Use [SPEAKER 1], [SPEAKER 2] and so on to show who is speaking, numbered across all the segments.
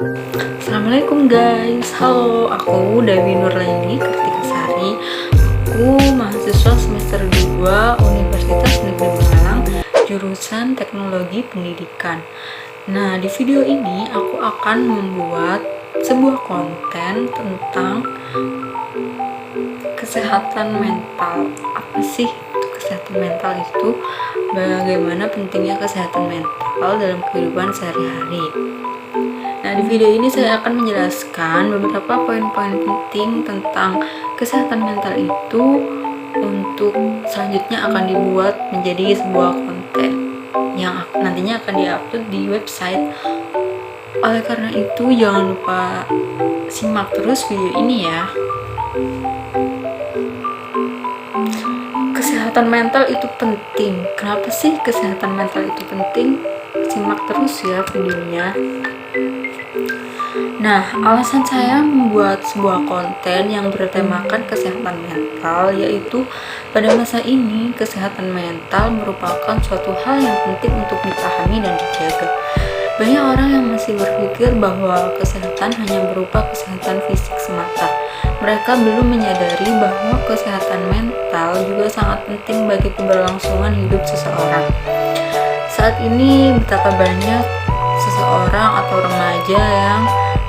[SPEAKER 1] Assalamualaikum guys, halo, aku Dewi Nurlaini Kartikasari. Aku mahasiswa semester 2 Universitas Negeri Malang, jurusan Teknologi Pendidikan. Nah, di video ini aku akan membuat sebuah konten tentang kesehatan mental. Apa sih itu kesehatan mental itu? Bagaimana pentingnya kesehatan mental dalam kehidupan sehari-hari? Nah, di video ini saya akan menjelaskan beberapa poin-poin penting tentang kesehatan mental itu untuk selanjutnya akan dibuat menjadi sebuah konten yang nantinya akan diupload di website. Oleh karena itu, jangan lupa simak terus video ini ya. Kesehatan mental itu penting. Kenapa sih kesehatan mental itu penting? Simak terus ya videonya. Nah, alasan saya membuat sebuah konten yang bertemakan kesehatan mental yaitu pada masa ini kesehatan mental merupakan suatu hal yang penting untuk dipahami dan dijaga. Banyak orang yang masih berpikir bahwa kesehatan hanya berupa kesehatan fisik semata. Mereka belum menyadari bahwa kesehatan mental juga sangat penting bagi keberlangsungan hidup seseorang. Saat ini betapa banyak seseorang atau remaja yang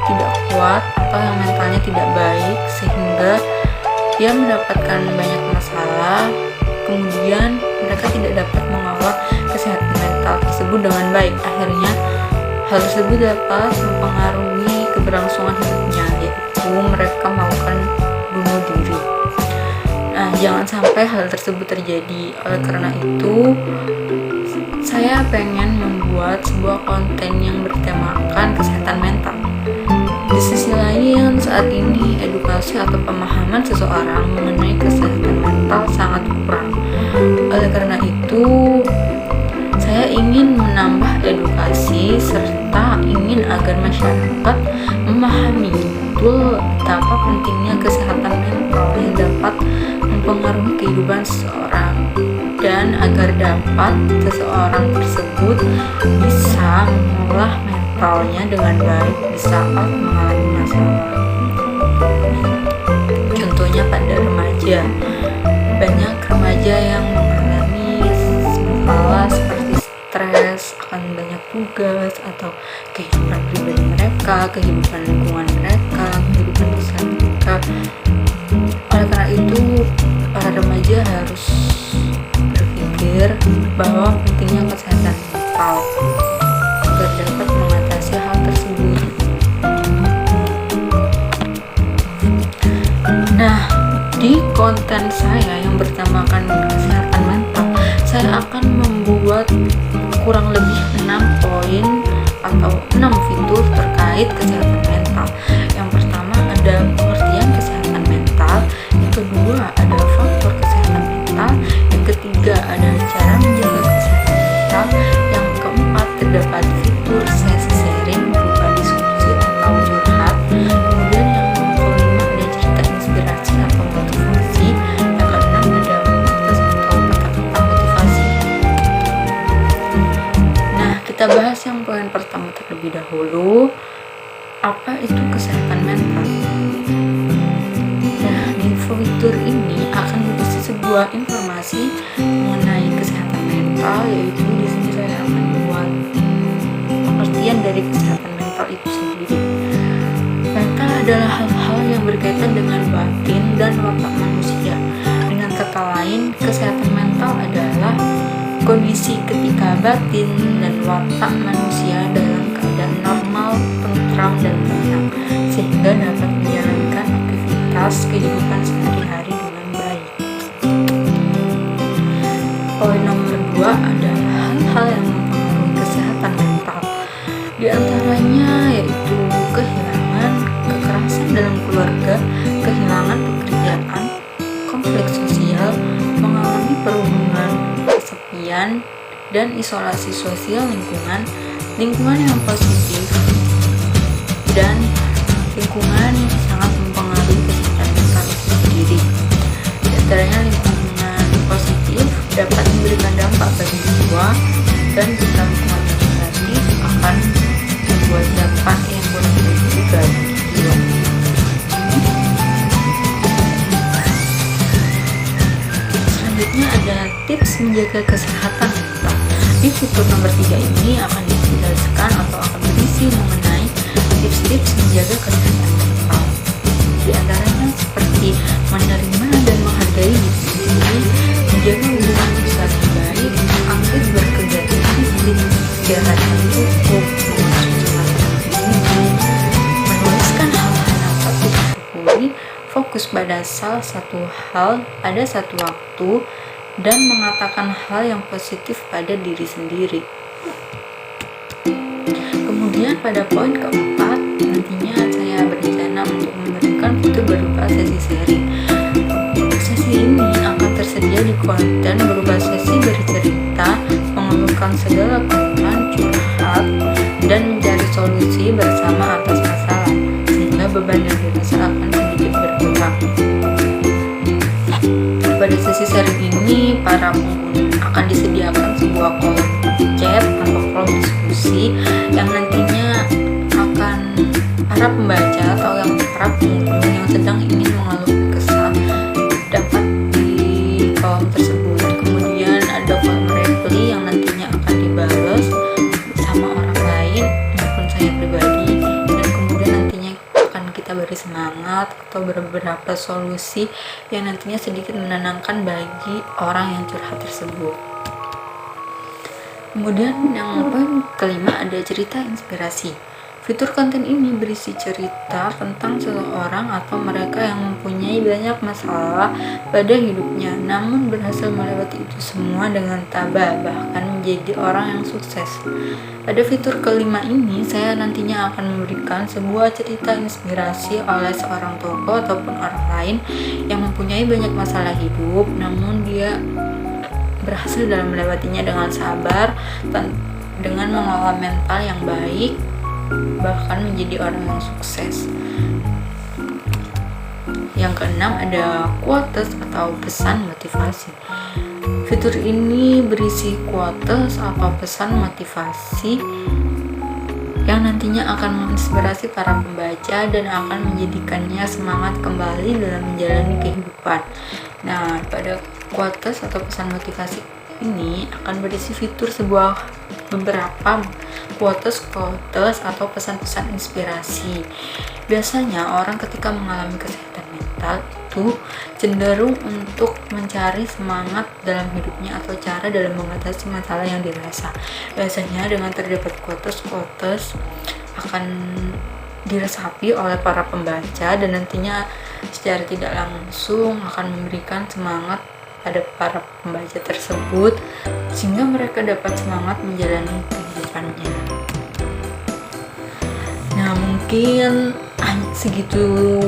[SPEAKER 1] tidak kuat atau yang mentalnya tidak baik sehingga dia mendapatkan banyak masalah, kemudian mereka tidak dapat mengawal kesehatan mental tersebut dengan baik. Akhirnya hal tersebut dapat mempengaruhi keberlangsungan hidupnya, yaitu mereka melakukan bunuh diri. Nah, jangan sampai hal tersebut terjadi. Oleh karena itu, saya pengen membuat sebuah konten yang bertemakan kesehatan mental. Di sisi lain, saat ini edukasi atau pemahaman seseorang mengenai kesehatan mental sangat kurang. Oleh karena itu, saya ingin menambah edukasi serta ingin agar masyarakat memahami betul betapa pentingnya kesehatan mental yang dapat mempengaruhi kehidupan seseorang, dan agar dapat seseorang tersebut bisa mengolah mentalnya dengan baik di saat mengalami masalah. Contohnya pada remaja, banyak remaja yang mengalami masalah seperti stres akan banyak tugas atau kehidupan pribadi mereka, kehidupan lingkungan mereka, kehidupan sosial mereka. Oleh karena itu, para remaja harus berpikir bahwa pentingnya kesehatan mental agar dapat mengatasi hal tersebut. Nah, di konten saya yang bertemakan kesehatan mental, saya akan membuat kurang lebih 6 poin atau 6 fitur terkait kesehatan mental. Yang pertama ada pengertian kesehatan mental, yang kedua ada faktor kesehatan mental, yang ketiga ada cara menjaga kesehatan mental, yang keempat terdapat fitur sesi sharing berupa diskusi atau curhat, kemudian yang kelima ada cerita inspirasi atau motivasi, yang keenam ada quotes atau kata-kata motivasi. Nah, kita bahas yang poin pertama terlebih dahulu. Apa itu kesehatan mental? Nah, di fitur ini akan berisi sebuah informasi mengenai kesehatan mental, yaitu di sini saya akan membuat pengertian dari kesehatan mental itu sendiri. Mental adalah hal-hal yang berkaitan dengan batin dan watak manusia. Dengan kata lain, kesehatan mental adalah kondisi ketika batin dan watak manusia dalam keadaan normal, tentram dan tenang, sehingga dapat menjalankan aktivitas kehidupan sehari-hari dengan baik. Poin nomor 2 adalah hal-hal yang mempengaruhi kesehatan mental. Di antaranya yaitu kehilangan, kekerasan dalam keluarga, kehilangan pekerjaan, konflik sosial, mengalami perundungan, kesepian, dan isolasi sosial lingkungan yang positif, dan lingkungan yang sangat mempengaruhi kesehatan mental itu sendiri. Di antaranya lingkungan positif dapat memberikan dampak bagi jiwa, dan jika lingkungan negatif akan membuat dampak yang buruk menjaga kesehatan mental. Di fitur nomor 3 ini akan dijelaskan atau akan berisi mengenai tips-tips menjaga kesehatan mental. Di antaranya seperti menerima dan menghargai diri sendiri, menjaga hubungan sosial yang baik, aktif berkegiatan fisik, istirahat yang cukup, mengonsumsi tinggi, menuliskan hal-hal yang patut disyukuri, fokus pada salah satu hal pada satu waktu, dan mengatakan hal yang positif pada diri sendiri. Kemudian pada poin keempat, nantinya saya berencana untuk memberikan fitur berupa sesi sharing. Sesi ini akan tersedia di konten berupa sesi bercerita, mengeluhkan segala keluhan, curhat, dan mencari solusi bersama atas masalah, sehingga beban yang dirasa akan sedikit berkurang. Pada sesi sharing ini, para pengguna akan disediakan sebuah kolom chat atau kolom diskusi yang nantinya akan para pembaca atau yang para pengunjung yang sedang ingin mengeluh kesah dapat di kolom tersebut. Kemudian ada kolom reply yang nantinya akan dibalas sama orang lain maupun saya pribadi, dan kemudian nantinya akan kita beri semangat atau beberapa solusi yang nantinya sedikit menenangkan bagi orang yang curhat tersebut. Kemudian yang poin kelima ada cerita inspirasi. Fitur konten ini berisi cerita tentang seseorang atau mereka yang mempunyai banyak masalah pada hidupnya, namun berhasil melewati itu semua dengan tabah, bahkan menjadi orang yang sukses. Pada fitur kelima ini, saya nantinya akan memberikan sebuah cerita inspirasi oleh seorang tokoh ataupun orang lain yang mempunyai banyak masalah hidup, namun dia berhasil dalam melewatinya dengan sabar, dengan mengelola mental yang baik, bahkan menjadi orang yang sukses. Yang keenam ada quotes atau pesan motivasi. Fitur ini berisi quotes atau pesan motivasi yang nantinya akan menginspirasi para pembaca dan akan menjadikannya semangat kembali dalam menjalani kehidupan. Nah, pada quotes atau pesan motivasi ini akan berisi fitur beberapa quotes atau pesan-pesan inspirasi. Biasanya orang ketika mengalami kesehatan mental itu cenderung untuk mencari semangat dalam hidupnya atau cara dalam mengatasi masalah yang dirasa. Biasanya dengan terdapat quotes akan diresapi oleh para pembaca dan nantinya secara tidak langsung akan memberikan semangat pada para pembaca tersebut sehingga mereka dapat semangat menjalani kehidupannya. Nah, mungkin segitu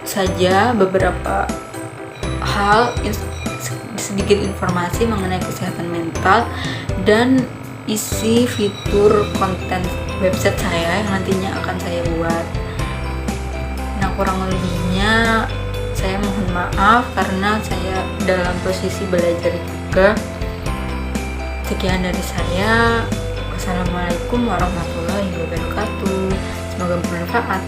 [SPEAKER 1] saja beberapa hal, sedikit informasi mengenai kesehatan mental dan isi fitur konten website saya yang nantinya akan saya buat. Nah, kurang lebihnya saya mohon maaf karena saya dalam posisi belajar juga. Sekian dari saya. Wassalamualaikum warahmatullahi wabarakatuh. Semoga bermanfaat.